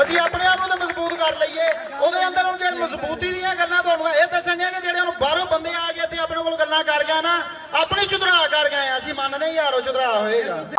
ਅਸੀਂ ਆਪਣੇ ਆਪ ਨੂੰ ਤਾਂ ਮਜ਼ਬੂਤ ਕਰ ਲਈਏ। ਉਹਦੇ ਅੰਦਰ ਹੁਣ ਜਿਹੜੀ ਮਜ਼ਬੂਤੀ ਦੀਆਂ ਗੱਲਾਂ ਤੁਹਾਨੂੰ ਇਹ ਦੱਸਣ ਦੀਆਂ ਕਿ ਜਿਹੜੇ ਹੁਣ ਬਾਹਰੋਂ ਬੰਦੇ ਆ ਗਏ ਤੇ ਆਪਣੇ ਕੋਲ ਗੱਲਾਂ ਕਰ ਗਏ ਨਾ, ਆਪਣੀ ਚੁਦਰਾ ਕਰ ਗਏ। ਅਸੀਂ ਮੰਨਦੇ ਯਾਰ ਉਹ ਚੁਦਰਾ ਹੋਏਗਾ।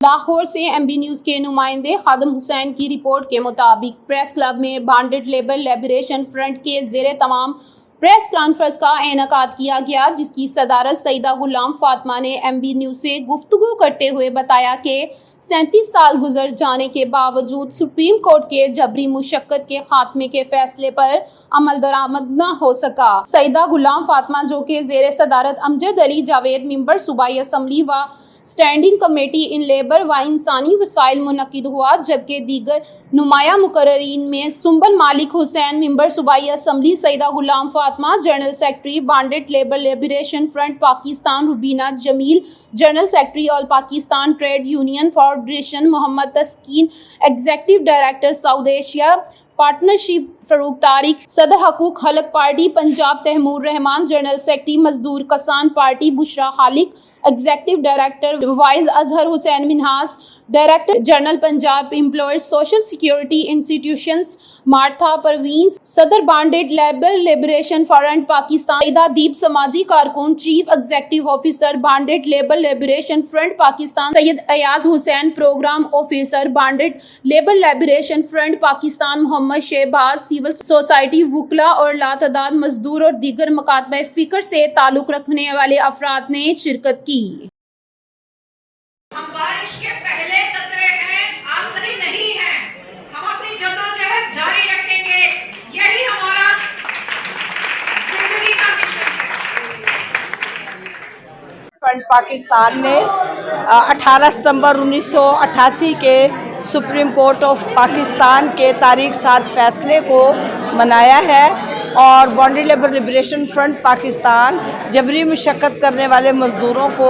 لاہور سے ایم بی نیوز کے نمائندے خادم حسین کی رپورٹ کے مطابق پریس کلب میں بانڈڈ لیبر لبریشن فرنٹ کے زیر تمام پریس کانفرنس کا انعقاد کیا گیا، جس کی صدارت سیدہ غلام فاطمہ نے ایم بی نیوز سے گفتگو کرتے ہوئے بتایا کہ 37 سال گزر جانے کے باوجود سپریم کورٹ کے جبری مشقت کے خاتمے کے فیصلے پر عمل درآمد نہ ہو سکا۔ سیدہ غلام فاطمہ، جو کہ زیر صدارت امجد علی جاوید ممبر صوبائی اسمبلی و اسٹینڈنگ کمیٹی ان لیبر و انسانی وسائل منعقد ہوا، جبکہ دیگر نمایاں مقررین میں سنبل مالک حسین ممبر صوبائی اسمبلی، Syeda Ghulam Fatima general secretary Bonded Labour Liberation Front Pakistan, Rubina Jamil general secretary All Pakistan Trade Union Federation, Muhammad Taskeen executive director South Asia Partnership, Farooq Tariq صدر Haqooq Khalq Party Punjab, Taimur Rehman general secretary Mazdoor Kisan Party, Bushra Khaliq executive director, وائز Azhar Hussain Minhas director general Punjab Employees Social Security Institutions, Martha Parveen صدر Bonded Labour Liberation Front Pakistan, Syeda Deep سماجی کارکن chief executive officer Bonded Labour Liberation Front Pakistan, Syed Ayaz Hussain programme officer Bonded Labour Liberation Front Pakistan, Muhammad Shahbaz civil society وکلاء اور لاتعداد مزدور اور دیگر مکاتبہ فکر سے تعلق رکھنے والے افراد نے شرکت کی۔ ہم بارش کے پہلے قطرے ہیں، آخری نہیں ہیں۔ ہم اپنی جدوجہد جاری رکھیں گے، یہی ہمارا زندگی کا مشن ہے۔ فرنٹ پاکستان نے 18 ستمبر 1988 کے سپریم کورٹ آف پاکستان کے تاریخ 7 فیصلے کو منایا ہے، اور bonded Labour Liberation Front Pakistan جبری مشقت کرنے والے مزدوروں کو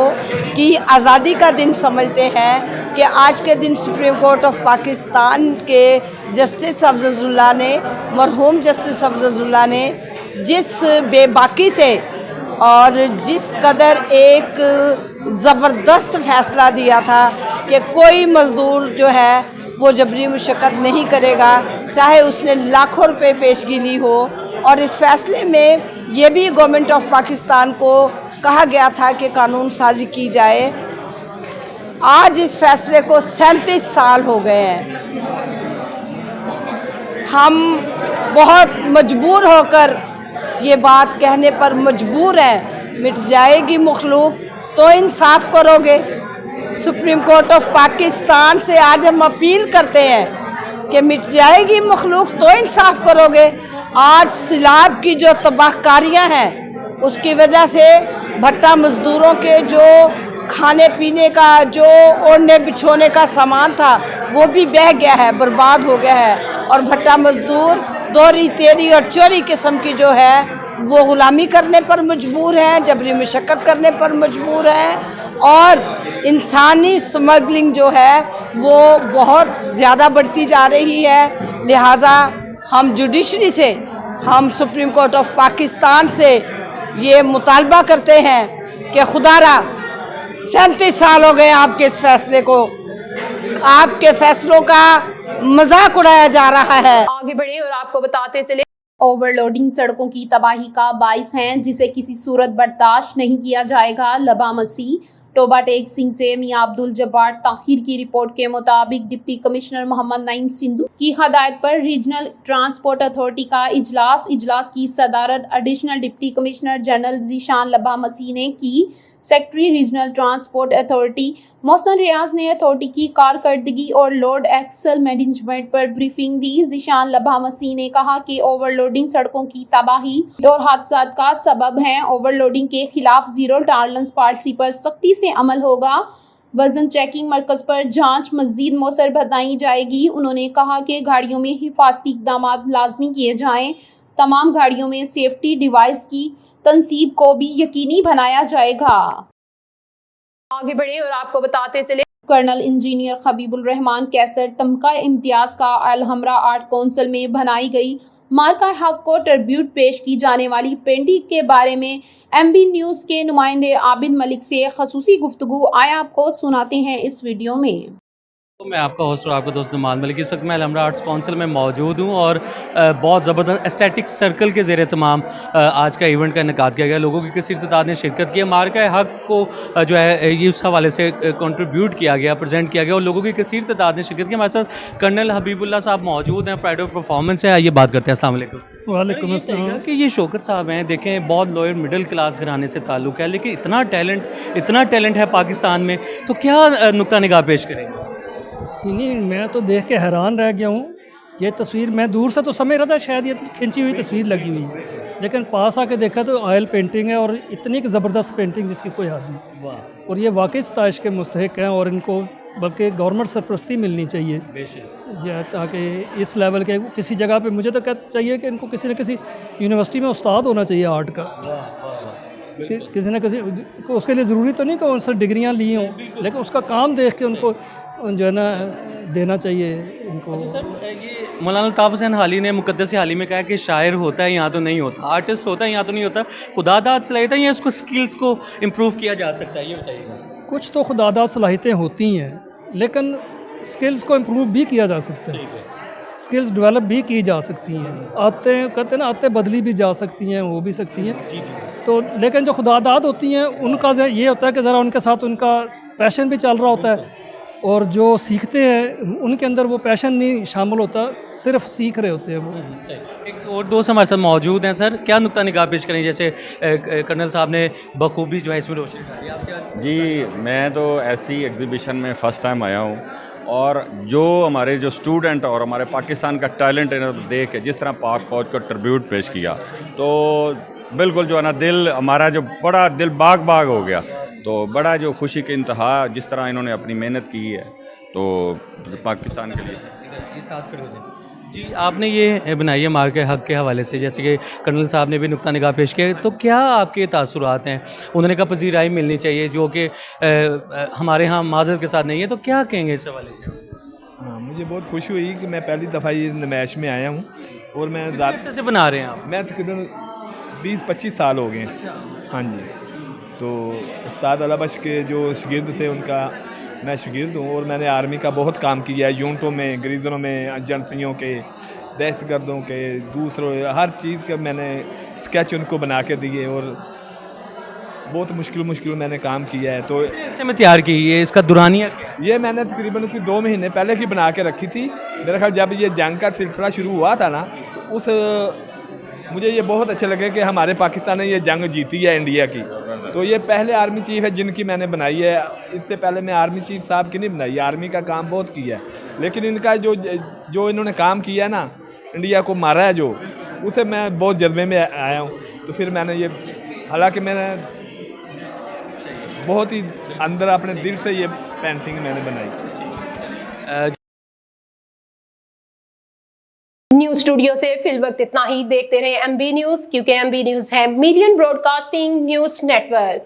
کی آزادی کا دن سمجھتے ہیں کہ آج کے دن سپریم کورٹ آف پاکستان کے جسٹس افضل اللہ نے، مرحوم جسٹس افضل اللہ نے جس بے باکی سے اور جس قدر ایک زبردست فیصلہ دیا تھا کہ کوئی مزدور جو ہے وہ جبری مشقت نہیں کرے گا، چاہے اس نے لاکھوں روپے پیشگی لی ہو۔ اور اس فیصلے میں یہ بھی گورنمنٹ آف پاکستان کو کہا گیا تھا کہ قانون سازی کی جائے۔ آج اس فیصلے کو 37 سال ہو گئے ہیں۔ ہم بہت مجبور ہو کر یہ بات کہنے پر مجبور ہیں، مٹ جائے گی مخلوق تو انصاف کرو گے۔ سپریم کورٹ آف پاکستان سے آج ہم اپیل کرتے ہیں کہ مٹ جائے گی مخلوق تو انصاف کرو گے۔ آج سیلاب کی جو تباہ کاریاں ہیں، اس کی وجہ سے بھٹا مزدوروں کے جو کھانے پینے کا، جو اوڑھنے بچھونے کا سامان تھا، وہ بھی بہہ گیا ہے، برباد ہو گیا ہے، اور بھٹا مزدور دوری تیری اور چوری قسم کی جو ہے وہ غلامی کرنے پر مجبور ہیں، جبری مشقت کرنے پر مجبور ہیں، اور انسانی سمگلنگ جو ہے وہ بہت زیادہ بڑھتی جا رہی ہے۔ لہٰذا ہم جوڈیشری سے، ہم سپریم کورٹ آف پاکستان سے یہ مطالبہ کرتے ہیں کہ خدا را 37 سال ہو گئے آپ کے اس فیصلے کو، آپ کے فیصلوں کا مذاق اڑایا جا رہا ہے۔ آگے بڑھے اور آپ کو بتاتے چلے، اوور لوڈنگ سڑکوں کی تباہی کا باعث ہیں، جسے کسی صورت برداشت نہیں کیا جائے گا۔ لبا مسیح ٹوبہ ٹیک سنگھ سے میاں عبد الجبار طاہر کی رپورٹ کے مطابق ڈپٹی کمشنر محمد نعیم سندھو کی ہدایت پر ریجنل ٹرانسپورٹ اتھارٹی کا اجلاس کی صدارت additional deputy commissioner general Zeeshan لبا مسیح نے کی۔ Secretary regional transport authority Mohsin Riaz نے اتھارٹی کی کارکردگی اور لوڈ ایکسل مینجمنٹ پر بریفنگ دی۔ ذیشان لبا مسیح نے کہا کہ اوور لوڈنگ سڑکوں کی تباہی اور حادثات کا سبب ہیں۔ اوور لوڈنگ کے خلاف زیرو ٹالرنس پالیسی پر سختی سے عمل ہوگا۔ وزن چیکنگ مرکز پر جانچ مزید موثر بنائی جائے گی۔ انہوں نے کہا کہ گاڑیوں میں حفاظتی اقدامات لازمی کیے جائیں، تمام گاڑیوں میں سیفٹی ڈیوائس کی تنصیب کو بھی یقینی بنایا جائے گا۔ آگے بڑھے اور آپ کو بتاتے چلے، کرنل انجینئر خبیب الرحمان کیسر تمغہ امتیاز کا الحمرا آرٹ کونسل میں بنائی گئی مارکہ حق کو ٹربیوٹ پیش کی جانے والی پینٹنگ کے بارے میں ایم بی نیوز کے نمائندے عابد ملک سے خصوصی گفتگو آیا آپ کو سناتے ہیں اس ویڈیو میں۔ تو میں آپ کا ہوسٹ اور آپ کا دوست نمان ملک، اس وقت میں الحمرا آرٹس کونسل میں موجود ہوں اور بہت زبردست اسٹیٹک سرکل کے زیر اہتمام آج کا ایونٹ کا انعقاد کیا گیا. لوگوں کی کثیر تعداد نے شرکت کی. مارکہ حق کو جو ہے یہ اس حوالے سے کنٹریبیوٹ کیا گیا، پریزنٹ کیا گیا اور لوگوں کی کثیر تعداد نے شرکت کی. ہمارے ساتھ کرنل حبیب اللہ صاحب موجود ہیں، پرائڈ آف پرفارمنس ہے. آئیے بات کرتے ہیں. السلام علیکم. وعلیکم السلام. کہ یہ شوکت صاحب ہیں، دیکھیں بہت لوئر مڈل کلاس گھرانے سے تعلق ہے، لیکن اتنا ٹیلنٹ ہے پاکستان میں، تو کیا نقطہ نگاہ پیش کریں گے؟ نہیں، میں تو دیکھ کے حیران رہ گیا ہوں. یہ تصویر میں دور سے تو سمجھ رہا تھا شاید یہ کھنچی ہوئی تصویر لگی ہوئی ہے، لیکن پاس آ کے دیکھا تو آئل پینٹنگ ہے اور اتنی زبردست پینٹنگ جس کی کوئی حد نہیں. اور یہ واقعی ستائش کے مستحق ہیں اور ان کو بلکہ گورنمنٹ سرپرستی ملنی چاہیے تاکہ اس لیول کے کسی جگہ پہ. مجھے تو چاہیے کہ ان کو کسی نہ کسی یونیورسٹی میں استاد ہونا چاہیے آرٹ کا. کسی نہ کسی اس کے لیے ضروری تو نہیں کہ ان سے ڈگریاں لی ہوں، لیکن اس کا کام دیکھ کے ان کو جو ہے نا دینا چاہیے ان کو. مولانا الطاف حسین حالی نے مقدس حالی میں کہا کہ شاعر ہوتا ہے یہاں تو نہیں ہوتا، آرٹسٹ ہوتا ہے یہاں تو نہیں ہوتا. خدا داد صلاحیت ہے یا اس کو سکلز کو امپروو کیا جا سکتا ہے، یہ بتائیے گا. کچھ تو خدا داد صلاحیتیں ہوتی ہیں، لیکن سکلز کو امپروو بھی کیا جا سکتا ہے، سکلز ڈیولپ بھی کی جا سکتی ہیں. کہتے ہیں نا آتے بدلی بھی جا سکتی ہیں، ہو بھی سکتی ہیں. تو لیکن جو خدا داد ہوتی ہیں ان کا یہ ہوتا ہے کہ ذرا ان کے ساتھ ان کا پیشن بھی چل رہا ہوتا ہے، اور جو سیکھتے ہیں ان کے اندر وہ پیشن نہیں شامل ہوتا، صرف سیکھ رہے ہوتے ہیں وہ. ایک اور دوست ہمارے ساتھ موجود ہیں. سر کیا نقطہ نگاہ پیش کریں؟ جیسے کرنل صاحب نے بخوبی جو ہے اس میں روشنی ڈالی. آپ کیا؟ جی میں تو ایسی ایگزیبیشن میں فرسٹ ٹائم آیا ہوں، اور جو ہمارے جو اسٹوڈنٹ اور ہمارے پاکستان کا ٹیلنٹ ہے دیکھ کے جس طرح پاک فوج کو ٹربیوٹ پیش کیا تو بالکل جو ہے نا دل ہمارا جو بڑا دل باغ ہو گیا. تو بڑا جو خوشی کے انتہا جس طرح انہوں نے اپنی محنت کی ہے تو پاکستان کے لیے. جی آپ نے یہ بنائی ہے مارکہ حق کے حوالے سے، جیسے کہ کرنل صاحب نے بھی نقطہ نگاہ پیش کیا، تو کیا آپ کے تاثرات ہیں؟ انہوں نے کہا پذیرائی ملنی چاہیے جو کہ ہمارے ہاں معذرت کے ساتھ نہیں ہے، تو کیا کہیں گے اس حوالے سے؟ ہاں، مجھے بہت خوشی ہوئی کہ میں پہلی دفعہ یہ نمائش میں آیا ہوں، اور میں عرصے سے بنا رہے ہیں آپ؟ میں تقریباً 20-25 سال ہو گئے ہیں. ہاں جی. تو استاد علا بخش کے جو شاگرد تھے ان کا میں شاگرد ہوں، اور میں نے آرمی کا بہت کام کیا ہے، یونٹوں میں، گریزروں میں، ایجنسیوں کے، دہشت گردوں کے، دوسروں ہر چیز کا میں نے اسکیچ ان کو بنا کے دیے، اور بہت مشکل میں نے کام کیا ہے. تو ایسے میں تیار کی یہ اس کا دورانیہ کیا؟ یہ میں نے تقریباً 2 مہینے پہلے کی بنا کے رکھی تھی. میرا خیال جب یہ جنگ کا سلسلہ شروع ہوا تھا نا، تو مجھے یہ بہت اچھا لگا کہ ہمارے پاکستان نے یہ جنگ جیتی ہے انڈیا کی. تو یہ پہلے آرمی چیف ہے جن کی میں نے بنائی ہے. اس سے پہلے میں آرمی چیف صاحب کی نہیں بنائی. آرمی کا کام بہت کیا ہے، لیکن ان کا جو انہوں نے کام کیا ہے نا، انڈیا کو مارا ہے جو، اسے میں بہت جذبے میں آیا ہوں. تو پھر میں نے یہ، حالانکہ میں نے بہت ہی اندر اپنے دل سے یہ پینٹنگ میں نے بنائی. نیوز اسٹوڈیو سے فی الوقت اتنا ہی. دیکھتے رہیں MB نیوز، کیونکہ MB نیوز ہے میڈین broadcasting news net work.